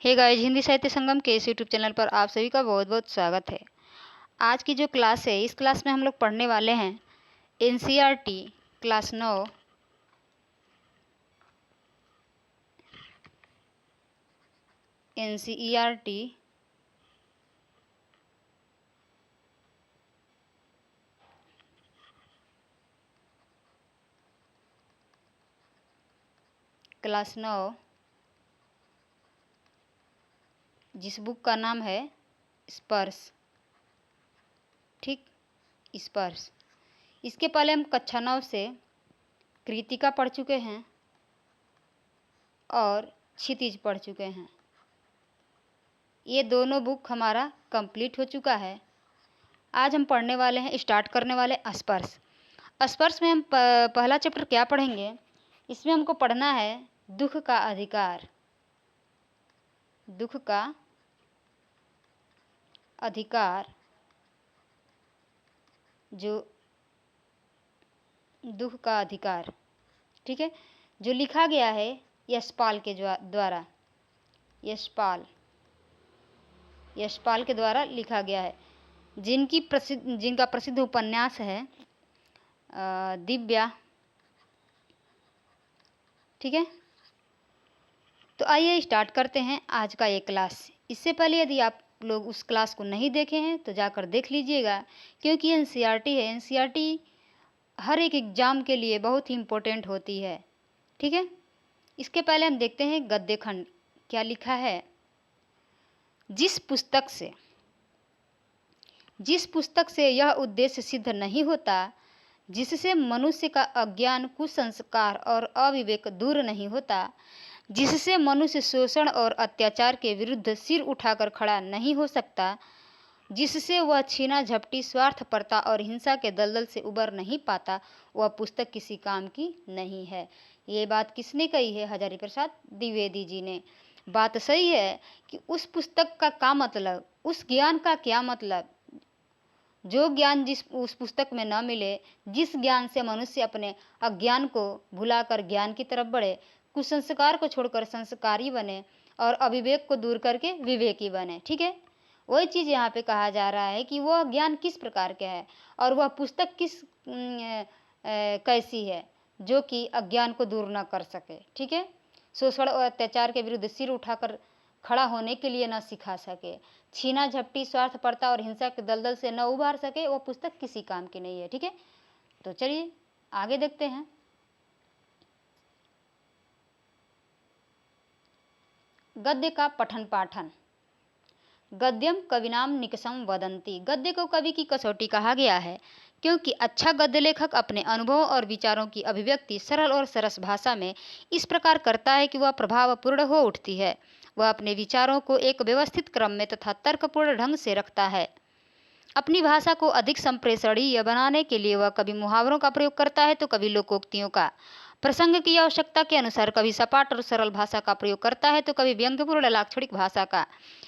Hey guys, Hindi साहित्य संगम के इस यूट्यूब चैनल पर आप सभी का बहुत बहुत स्वागत है। आज की जो क्लास है, इस क्लास में हम लोग पढ़ने वाले हैं एनसीईआरटी क्लास 9 एनसीईआरटी क्लास 9 जिस बुक का नाम है स्पर्श। ठीक, स्पर्श। इसके पहले हम कक्षा 9 से कृतिका पढ़ चुके हैं और क्षितिज पढ़ चुके हैं। ये दोनों बुक हमारा कंप्लीट हो चुका है। आज हम पढ़ने वाले हैं, स्टार्ट करने वाले स्पर्श। स्पर्श में हम पहला चैप्टर क्या पढ़ेंगे? इसमें हमको पढ़ना है दुख का अधिकार। दुख का अधिकार, जो दुख का अधिकार, ठीक है, जो लिखा गया है यशपाल के द्वारा। यशपाल के द्वारा लिखा गया है, जिनका प्रसिद्ध उपन्यास है दिव्या। ठीक है, तो आइए स्टार्ट करते हैं आज का ये क्लास। इससे पहले यदि आप लोग उस क्लास को नहीं देखे हैं तो जाकर देख लीजिएगा, क्योंकि एनसीईआरटी है। एनसीईआरटी हर एक एग्ज़ाम के लिए बहुत ही इम्पोर्टेंट होती है। ठीक है, इसके पहले हम देखते हैं गद्य खंड क्या लिखा है। जिस पुस्तक से यह उद्देश्य सिद्ध नहीं होता, जिससे मनुष्य का अज्ञान, कुसंस्कार और अविवेक दूर नहीं होता, जिससे मनुष्य शोषण और अत्याचार के विरुद्ध सिर उठाकर खड़ा नहीं हो सकता, जिससे वह छीना झपटी, स्वार्थपरता और हिंसा के दलदल से उबर नहीं पाता, वह पुस्तक किसी काम की नहीं है। ये बात किसने कही है? हजारी प्रसाद द्विवेदी जी ने। बात सही है कि उस पुस्तक का क्या मतलब, उस ज्ञान का क्या मतलब, जो ज्ञान उस पुस्तक में न मिले, जिस ज्ञान से मनुष्य अपने अज्ञान को भुलाकर ज्ञान की तरफ बढ़े, कुसंस्कार को छोड़कर संस्कारी बने और अविवेक को दूर करके विवेकी बने। ठीक है, वही चीज़ यहाँ पे कहा जा रहा है कि वह ज्ञान किस प्रकार का है और वह पुस्तक कैसी है जो कि अज्ञान को दूर न कर सके। ठीक है, शोषण और अत्याचार के विरुद्ध सिर उठाकर खड़ा होने के लिए न सिखा सके, छीना झपटी, स्वार्थपरता और हिंसा के दलदल से न उबार सके, वो पुस्तक किसी काम की नहीं है। ठीक है, तो चलिए आगे देखते हैं। गद्य का पठन पाठन। गद्यम कविनाम निकषम वदंती। गद्य को कवि की कसौटी कहा गया है, क्योंकि अच्छा गद्य लेखक अपने अनुभवों और विचारों की अभिव्यक्ति सरल और सरस भाषा में इस प्रकार करता है कि वह प्रभावपूर्ण हो उठती है। वह अपने विचारों को एक व्यवस्थित क्रम में तथा तर्कपूर्ण ढंग से रखता है। अपनी भाषा को अधिक संप्रेषणीय बनाने के लिए वह कभी मुहावरों का प्रयोग करता है तो कभी लोकोक्तियों का। प्रसंग की आवश्यकता के अनुसार कभी सपाट और सरल भाषा का प्रयोग करता है तो कभी व्यंग्यपूर्ण लाक्षणिक भाषा का।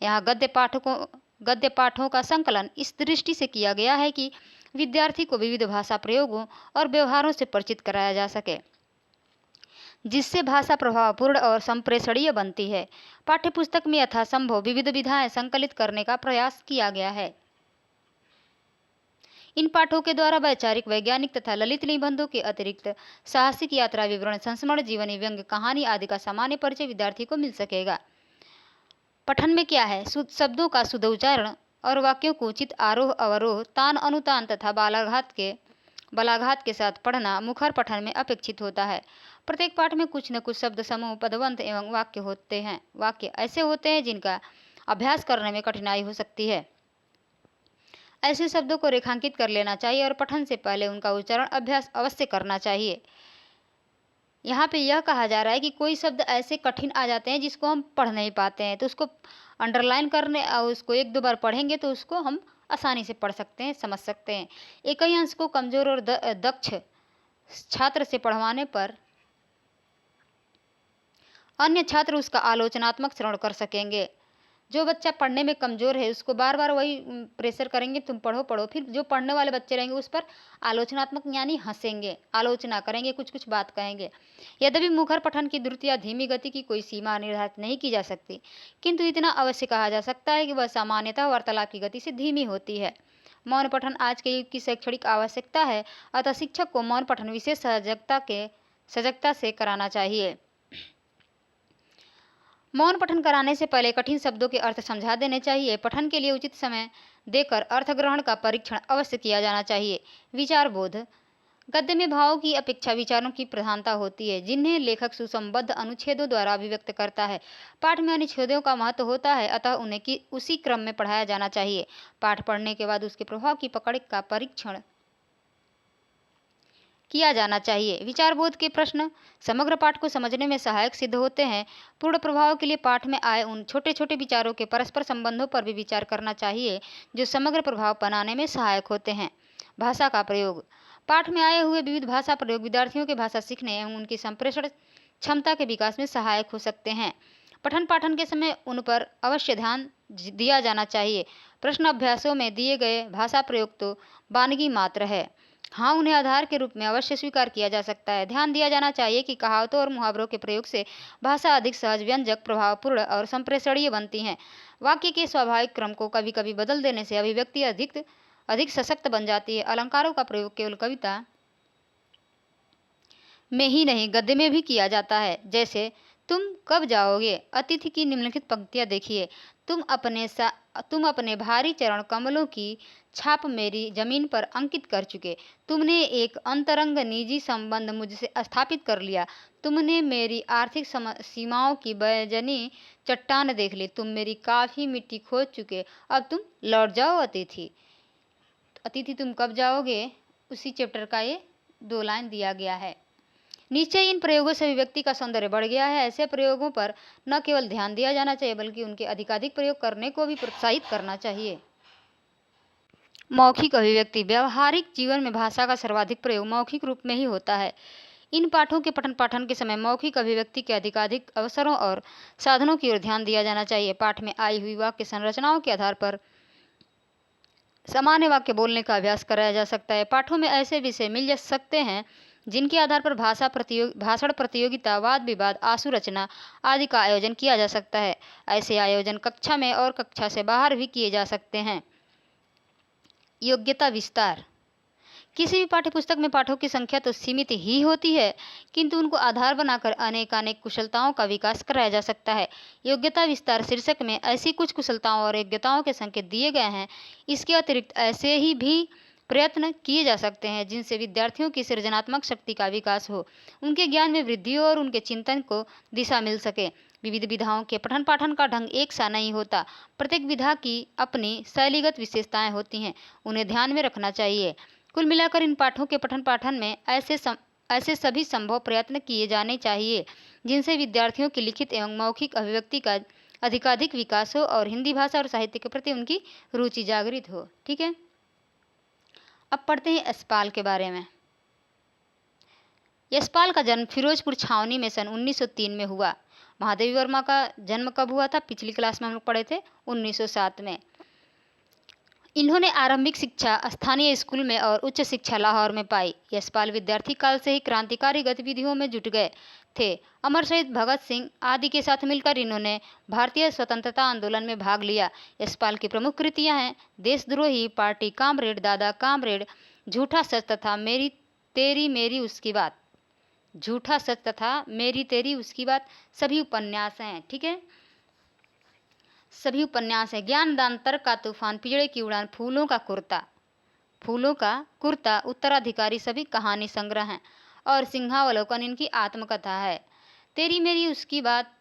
यहाँ गद्य पाठों का संकलन इस दृष्टि से किया गया है कि विद्यार्थी को विविध भाषा प्रयोगों और व्यवहारों से परिचित कराया जा सके, जिससे भाषा प्रभावपूर्ण और संप्रेषणीय बनती है। पाठ्यपुस्तक में यथासंभव विविध विधाएं संकलित करने का प्रयास किया गया है। इन पाठों के द्वारा वैचारिक, वैज्ञानिक तथा ललित निबंधों के अतिरिक्त साहसिक यात्रा विवरण, संस्मरण, जीवनी, व्यंग्य, कहानी आदि का सामान्य परिचय विद्यार्थी को मिल सकेगा। पठन में क्या है? शब्दों का शुद्ध उच्चारण और वाक्यों को उचित आरोह अवरोह, तान अनुतान तथा बालाघात के साथ पढ़ना मुखर पठन में अपेक्षित होता है। प्रत्येक पाठ में कुछ न कुछ शब्द समूह, पदवंत एवं वाक्य होते हैं। वाक्य ऐसे होते हैं जिनका अभ्यास करने में कठिनाई हो सकती है। ऐसे शब्दों को रेखांकित कर लेना चाहिए और पठन से पहले उनका उच्चारण अभ्यास अवश्य करना चाहिए। यहाँ पे यह कहा जा रहा है कि कोई शब्द ऐसे कठिन आ जाते हैं जिसको हम पढ़ नहीं पाते हैं, तो उसको अंडरलाइन करने और उसको एक दो बार पढ़ेंगे तो उसको हम आसानी से पढ़ सकते हैं, समझ सकते हैं। एक ही अंश को कमजोर और दक्ष छात्र से पढ़वाने पर अन्य छात्र उसका आलोचनात्मक श्रवण कर सकेंगे। जो बच्चा पढ़ने में कमज़ोर है उसको बार बार वही प्रेशर करेंगे, तुम पढ़ो पढ़ो। फिर जो पढ़ने वाले बच्चे रहेंगे उस पर आलोचनात्मक यानी हंसेंगे, आलोचना करेंगे, कुछ कुछ बात कहेंगे। यद्यपि मुखर पठन की द्रुत या धीमी गति की कोई सीमा निर्धारित नहीं की जा सकती, किंतु इतना अवश्य कहा जा सकता है कि वह सामान्यतः वार्तालाप की गति से धीमी होती है। मौन पठन आज के युग की शैक्षणिक आवश्यकता है, अतः शिक्षक को मौन पठन विशेष सजगता से कराना चाहिए। मौन पठन कराने से पहले कठिन शब्दों के अर्थ समझा देने चाहिए। पठन के लिए उचित समय देकर अर्थ ग्रहण का परीक्षण अवश्य किया जाना चाहिए। विचार बोध। गद्य में भावों की अपेक्षा विचारों की प्रधानता होती है, जिन्हें लेखक सुसंबद्ध अनुच्छेदों द्वारा अभिव्यक्त करता है। पाठ में अनुच्छेदों का महत्व होता है, अतः उन्हें उसी क्रम में पढ़ाया जाना चाहिए। पाठ पढ़ने के बाद उसके प्रभाव की पकड़ का परीक्षण किया जाना चाहिए। विचारबोध के प्रश्न समग्र पाठ को समझने में सहायक सिद्ध होते हैं। पूर्ण प्रभाव के लिए पाठ में आए उन छोटे छोटे विचारों के परस्पर संबंधों पर भी विचार करना चाहिए, जो समग्र प्रभाव बनाने में सहायक होते हैं। भाषा का प्रयोग। पाठ में आए हुए विविध भाषा प्रयोग विद्यार्थियों के भाषा सीखने एवं उनकी संप्रेषण क्षमता के विकास में सहायक हो सकते हैं। पठन पाठन के समय उन पर अवश्य ध्यान दिया जाना चाहिए। प्रश्न अभ्यासों में दिए गए भाषा प्रयोग तो वानगी मात्र है, हाँ, उन्हें आधार के रूप में अवश्य स्वीकार किया जा सकता है। ध्यान दिया जाना चाहिए कि कहावतों और मुहावरों के प्रयोग से भाषा अधिक सहज, व्यंजक, प्रभावपूर्ण और संप्रेषणीय बनती है। वाक्य के स्वाभाविक क्रम को कभी कभी बदल देने से अभिव्यक्ति अधिक सशक्त बन जाती है। अलंकारों का प्रयोग केवल कविता में ही नहीं, गद्य में भी किया जाता है। जैसे तुम कब जाओगे, अतिथि की निम्नलिखित पंक्तियां देखिए। तुम अपने भारी चरण कमलों की छाप मेरी जमीन पर अंकित कर चुके। तुमने एक अंतरंग निजी संबंध मुझसे स्थापित कर लिया। तुमने मेरी आर्थिक सीमाओं की बेजनी चट्टान देख ली। तुम मेरी काफ़ी मिट्टी खोद चुके। अब तुम लौट जाओ अतिथि। अतिथि तुम कब जाओगे, उसी चैप्टर का ये 2 लाइन दिया गया है। निश्चय इन प्रयोगों से अभिव्यक्ति का सौंदर्य बढ़ गया है। ऐसे प्रयोगों पर न केवल ध्यान दिया जाना चाहिए, बल्कि उनके अधिकाधिक प्रयोग करने को भी प्रोत्साहित करना चाहिए। मौखिक अभिव्यक्ति। व्यावहारिक जीवन में भाषा का सर्वाधिक प्रयोग मौखिक रूप में ही होता है। इन पाठों के पठन पाठन के समय मौखिक अभिव्यक्ति के अधिकाधिक अवसरों और साधनों की ओर ध्यान दिया जाना चाहिए। पाठ में आई हुई वाक्य संरचनाओं के आधार पर सामान्य वाक्य बोलने का अभ्यास कराया जा सकता है। पाठों में ऐसे विषय मिल जा सकते हैं जिनके आधार पर भाषण प्रतियोगिता, वाद विवाद, आशु रचना आदि का आयोजन किया जा सकता है। ऐसे आयोजन कक्षा में और कक्षा से बाहर भी किए जा सकते हैं। योग्यता विस्तार। किसी भी पाठ्यपुस्तक में पाठों की संख्या तो सीमित ही होती है, किंतु उनको आधार बनाकर अनेकानेक कुशलताओं का विकास कराया जा सकता है। योग्यता विस्तार शीर्षक में ऐसी कुछ कुशलताओं और योग्यताओं के संकेत दिए गए हैं। इसके अतिरिक्त ऐसे ही भी प्रयत्न किए जा सकते हैं जिनसे विद्यार्थियों की सृजनात्मक शक्ति का विकास हो, उनके ज्ञान में वृद्धि हो और उनके चिंतन को दिशा मिल सके। विविध विधाओं के पठन पाठन का ढंग एक सा नहीं होता। प्रत्येक विधा की अपनी शैलीगत विशेषताएं होती हैं, उन्हें ध्यान में रखना चाहिए। कुल मिलाकर इन पाठों के पठन पाठन में ऐसे सभी संभव प्रयत्न किए जाने चाहिए जिनसे विद्यार्थियों की लिखित एवं मौखिक अभिव्यक्ति का अधिकाधिक विकास हो और हिंदी भाषा और साहित्य के प्रति उनकी रुचि जागृत हो। ठीक है, अब पढ़ते हैं यशपाल के बारे में। यशपाल का जन्म फिरोजपुर छावनी में सन 1903 में हुआ। महादेवी वर्मा का जन्म कब हुआ था, पिछली क्लास में हम लोग पढ़े थे, 1907 में। इन्होंने आरंभिक शिक्षा स्थानीय स्कूल में और उच्च शिक्षा लाहौर में पाई। यशपाल विद्यार्थी काल से ही क्रांतिकारी गतिविधियों में जुट गए थे। अमर शहीद भगत सिंह आदि के साथ मिलकर इन्होंने भारतीय स्वतंत्रता आंदोलन में भाग लिया। यशपाल की प्रमुख कृतियां हैं देशद्रोही, पार्टी कामरेड, दादा कामरेड, झूठा सच तथा मेरी तेरी मेरी उसकी बात। झूठा सच तथा मेरी तेरी उसकी बात सभी उपन्यास हैं। ठीक है, सभी उपन्यास हैं। ज्ञान दान, तर्क का तूफान, पिजड़े की उड़ान, फूलों का कुर्ता, उत्तराधिकारी सभी कहानी संग्रह हैं और सिंहावलोकन इनकी आत्मकथा है। तेरी मेरी उसकी बात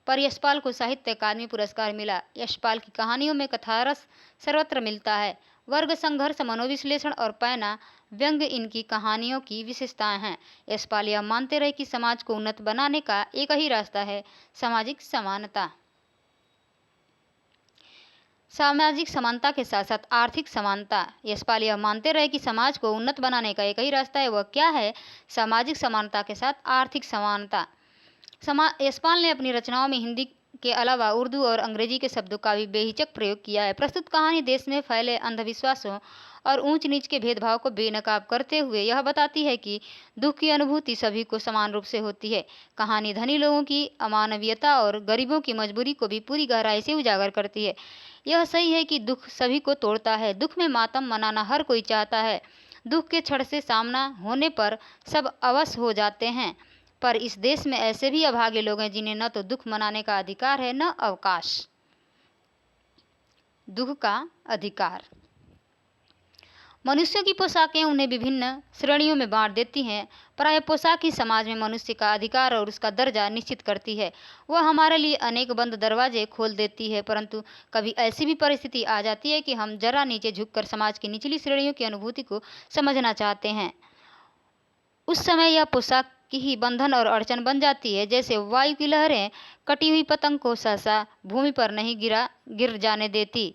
पर यशपाल को साहित्य अकादमी पुरस्कार मिला। यशपाल की कहानियों में कथारस सर्वत्र मिलता है। वर्ग संघर्ष, मनोविश्लेषण और पैना व्यंग इनकी कहानियों की विशेषताएं हैं। यशपाल यह मानते रहे कि समाज को उन्नत बनाने का एक ही रास्ता है, सामाजिक समानता। सामाजिक समानता के साथ साथ आर्थिक समानता। यशपाल यह मानते रहे कि समाज को उन्नत बनाने का एक ही रास्ता है, वह क्या है, सामाजिक समानता के साथ आर्थिक समानता। यशपाल ने अपनी रचनाओं में हिंदी के अलावा उर्दू और अंग्रेजी के शब्दों का भी बेहिचक प्रयोग किया है। प्रस्तुत कहानी देश में फैले अंधविश्वासों और ऊंच नीच के भेदभाव को बेनकाब करते हुए यह बताती है कि दुख की अनुभूति सभी को समान रूप से होती है। कहानी धनी लोगों की अमानवीयता और गरीबों की मजबूरी को भी पूरी गहराई से उजागर करती है। यह सही है कि दुख सभी को तोड़ता है। दुख में मातम मनाना हर कोई चाहता है। दुख के क्षण से सामना होने पर सब अवश्य हो जाते हैं, पर इस देश में ऐसे भी अभागे लोग हैं जिन्हें न तो दुख मनाने का अधिकार है न अवकाश। दुख का अधिकार। मनुष्यों की पोशाकें उन्हें विभिन्न श्रेणियों में बांट देती हैं। प्रायः पोशाक ही समाज में मनुष्य का अधिकार और उसका दर्जा निश्चित करती है। वह हमारे लिए अनेक बंद दरवाजे खोल देती है, परंतु कभी ऐसी भी परिस्थिति आ जाती है कि हम जरा नीचे झुककर समाज की निचली श्रेणियों की अनुभूति को समझना चाहते हैं। उस समय यह पोशाक की ही बंधन और अड़चन बन जाती है। जैसे वायु की लहरें कटी हुई पतंग को सहसा भूमि पर नहीं गिर जाने देती।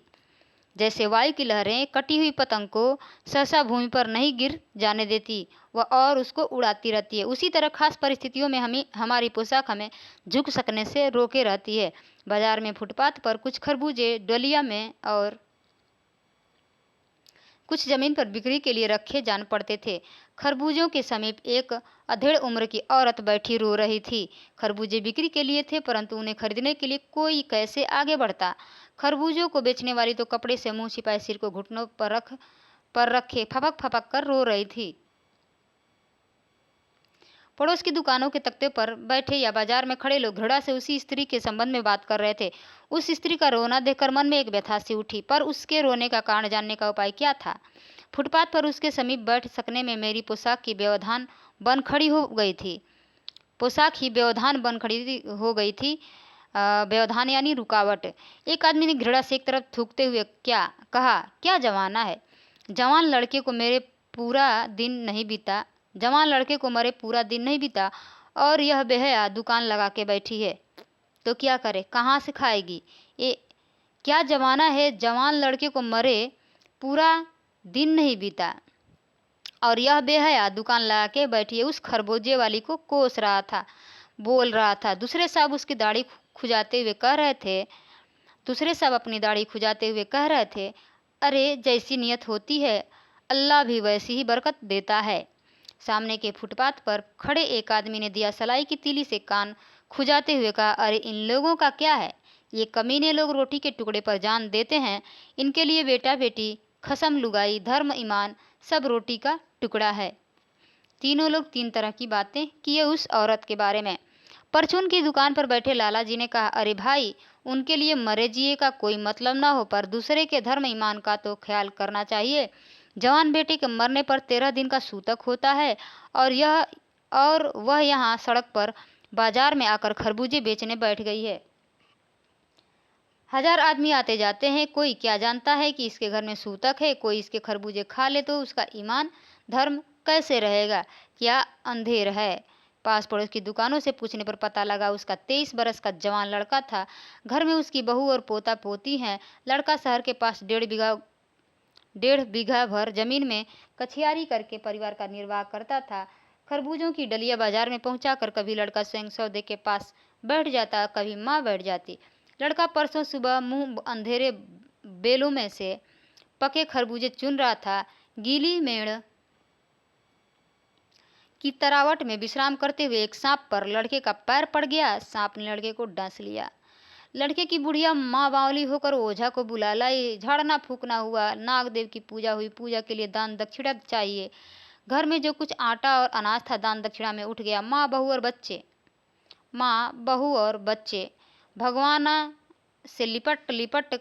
जैसे वायु की लहरें कटी हुई पतंग को सहसा भूमि पर नहीं गिर जाने देती, वह और उसको उड़ाती रहती है। उसी तरह खास परिस्थितियों में हमारी पोशाक हमें झुक सकने से रोके रहती है। बाजार में फुटपाथ पर कुछ खरबूजे डलिया में और कुछ जमीन पर बिक्री के लिए रखे जान पड़ते थे। खरबूजों के समीप एक अधेड़ उम्र की औरत बैठी रो रही थी। खरबूजे बिक्री के लिए थे, परंतु उन्हें खरीदने के लिए कोई कैसे आगे बढ़ता। खरबूजों को बेचने वाली तो कपड़े से मुंह छिपाए सिर को घुटनों पर रखे फपक फपक कर रो रही थी। पड़ोस की दुकानों के तख्ते पर बैठे या बाजार में खड़े लोग घृणा से उसी स्त्री के संबंध में बात कर रहे थे। उस स्त्री का रोना देखकर मन में एक व्यथा सी उठी, पर उसके रोने का कारण जानने का उपाय क्या था। फुटपाथ पर उसके समीप बैठ सकने में मेरी पोशाक की व्यवधान बन खड़ी हो गई थी। पोशाक ही व्यवधान बन खड़ी हो गई थी। व्यवधान यानी रुकावट। एक आदमी ने घृणा से एक तरफ थूकते हुए कहा, क्या जमाना है। जवान लड़के को मरे पूरा दिन नहीं बीता और यह बेहया दुकान लगा के बैठी है, तो क्या करे, कहाँ से खाएगी। ये क्या जमाना है, जवान लड़के को मरे पूरा दिन नहीं बीता और यह बेहया दुकान लगा के बैठी है। उस खरबूजे वाली को कोस रहा था, बोल रहा था। दूसरे साहब अपनी दाढ़ी खुजाते हुए कह रहे थे, अरे जैसी नियत होती है अल्लाह भी वैसी ही बरकत देता है। सामने के फुटपाथ पर खड़े एक आदमी ने दिया सलाई की तीली से कान खुजाते हुए कहा, अरे इन लोगों का क्या है, ये कमीने लोग रोटी के टुकड़े पर जान देते हैं। इनके लिए बेटा बेटी, खसम लुगाई, धर्म ईमान सब रोटी का टुकड़ा है। तीनों लोग तीन तरह की बातें किए उस औरत के बारे में। परचून की दुकान पर बैठे लाला जी ने कहा, अरे भाई, उनके लिए मरे जिए का कोई मतलब ना हो, पर दूसरे के धर्म ईमान का तो ख्याल करना चाहिए। जवान बेटे के मरने पर 13 दिन का सूतक होता है और वह यहाँ सड़क पर बाजार में आकर खरबूजे बेचने बैठ गई है। 1000 आदमी आते जाते हैं, कोई क्या जानता है कि इसके घर में सूतक है। कोई इसके खरबूजे खा ले तो उसका ईमान धर्म कैसे रहेगा, क्या अंधेर है। पास पड़ोस की दुकानों से पूछने पर पता लगा उसका 23 बरस का जवान लड़का था। घर में उसकी बहू और पोता पोती हैं। लड़का शहर के पास 1.5 बीघा भर जमीन में कछियारी करके परिवार का निर्वाह करता था। खरबूजों की डलिया बाजार में पहुंचाकर कभी लड़का स्वयं सौदे के पास बैठ जाता, कभी माँ बैठ जाती। लड़का परसों सुबह मुंह अंधेरे बेलों में से पके खरबूजे चुन रहा था। गीली मेड़ की तरावट में विश्राम करते हुए एक सांप पर लड़के का पैर पड़ गया। सांप ने लड़के को डंस लिया। लड़के की बुढ़िया माँ बावली होकर ओझा को बुला लाई। झाड़ना फूकना हुआ, नागदेव की पूजा हुई। पूजा के लिए दान दक्षिणा चाहिए। घर में जो कुछ आटा और अनाज था दान दक्षिणा में उठ गया। माँ बहू और बच्चे भगवाना से लिपट लिपट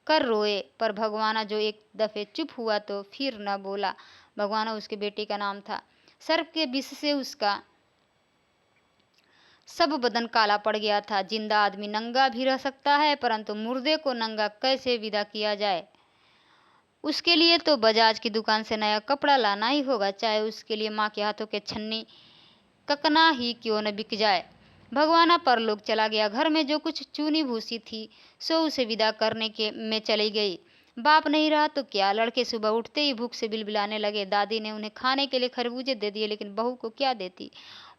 कर रोए, पर भगवाना जो एक दफे चुप हुआ तो फिर न बोला। भगवाना उसके बेटे का नाम था। सर्प के विष से उसका सब बदन काला पड़ गया था। जिंदा आदमी नंगा भी रह सकता है, परंतु मुर्दे को नंगा कैसे विदा किया जाए। उसके लिए तो बजाज की दुकान से नया कपड़ा लाना ही होगा, चाहे उसके लिए माँ के हाथों के छन्नी ककना ही क्यों न बिक जाए। भगवाना परलोक चला गया। घर में जो कुछ चूनी भूसी थी सो उसे विदा करने के में चली गई। बाप नहीं रहा तो क्या। लड़के सुबह उठते ही भूख से बिलबिलाने लगे। दादी ने उन्हें खाने के लिए खरबूजे दे दिए, लेकिन बहू को क्या देती।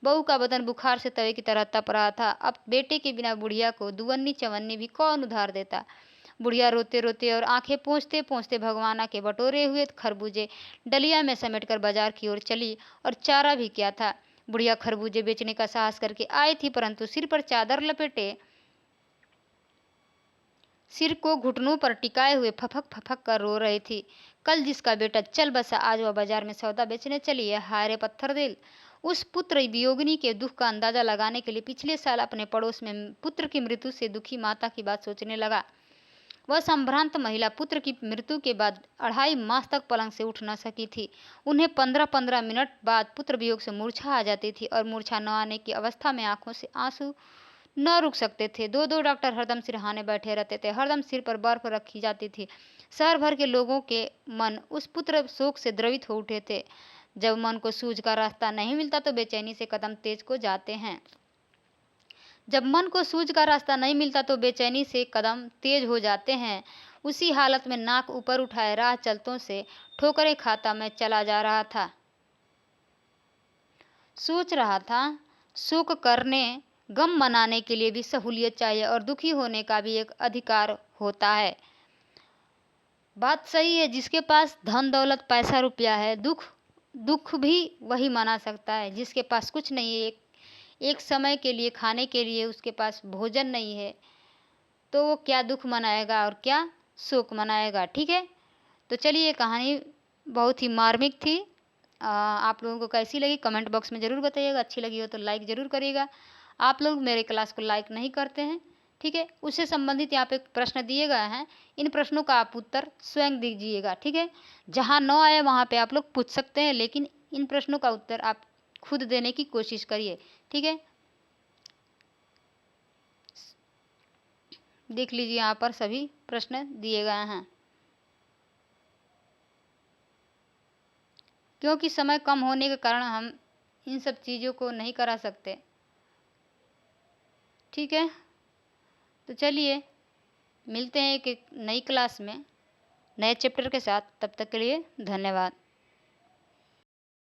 बहू का बदन बुखार से तवे की तरह तप रहा था। अब बेटे के बिना बुढ़िया को दुवन्नी चवन्नी भी कौन उधार देता। बुढ़िया रोते रोते और आंखें पोंछते पोंछते भगवाना के बटोरे हुए खरबूजे डलिया में समेटकर बाजार की ओर चली। और चारा भी क्या था। बुढ़िया खरबूजे बेचने का साहस करके आई थी, परंतु सिर पर चादर लपेटे सिर को घुटनों पर टिकाए हुए फफक फफक कर रो रही थी। कल जिसका बेटा चल बसा, आज वह बाजार में सौदा बेचने चली है। हाय रे पत्थर दिल। उस पुत्र वियोगिनी के दुख का अंदाजा लगाने के लिए पिछले साल अपने पड़ोस में पुत्र की मृत्यु से दुखी माता की बात सोचने लगा। वह संभ्रांत महिला पुत्र की मृत्यु के बाद 2.5 मास तक पलंग से उठ न सकी थी। उन्हें 15-15 मिनट बाद पुत्र वियोग से मूर्छा आ जाती थी और मूर्छा न आने की अवस्था में आंखों से आंसू न रुक सकते थे। 2-2 डॉक्टर हरदम सिरहाने बैठे रहते थे। हरदम सिर पर बर्फ रखी जाती थी। शहर भर के लोगों के मन उस पुत्र शोक से द्रवित हो उठे थे। जब मन को सूझ का रास्ता नहीं मिलता तो बेचैनी से कदम तेज को जाते हैं। जब मन को सूझ का रास्ता नहीं मिलता तो बेचैनी से कदम तेज हो जाते हैं। उसी हालत में नाक ऊपर उठाए राह चलतों से ठोकरें खाता मैं चला जा रहा था। सोच रहा था, शोक करने गम मनाने के लिए भी सहूलियत चाहिए और दुखी होने का भी एक अधिकार होता है। बात सही है, जिसके पास धन दौलत पैसा रुपया है, दुख भी वही मना सकता है। जिसके पास कुछ नहीं है, एक समय के लिए खाने के लिए उसके पास भोजन नहीं है, तो वो क्या दुख मनाएगा और क्या शोक मनाएगा। ठीक है, तो चलिए, ये कहानी बहुत ही मार्मिक थी। आप लोगों को कैसी लगी कमेंट बॉक्स में ज़रूर बताइएगा। अच्छी लगी हो तो लाइक ज़रूर करिएगा। आप लोग मेरे क्लास को लाइक नहीं करते हैं, ठीक है, उससे संबंधित यहाँ पे प्रश्न दिए गए हैं। इन प्रश्नों का आप उत्तर स्वयं दीजिएगा। ठीक है, जहाँ न आए वहाँ पे आप लोग पूछ सकते हैं, लेकिन इन प्रश्नों का उत्तर आप खुद देने की कोशिश करिए। ठीक है, देख लीजिए, यहाँ पर सभी प्रश्न दिए गए हैं। क्योंकि समय कम होने के कारण हम इन सब चीज़ों को नहीं करा सकते। ठीक है, तो चलिए, मिलते हैं एक नई क्लास में नए चैप्टर के साथ। तब तक के लिए धन्यवाद।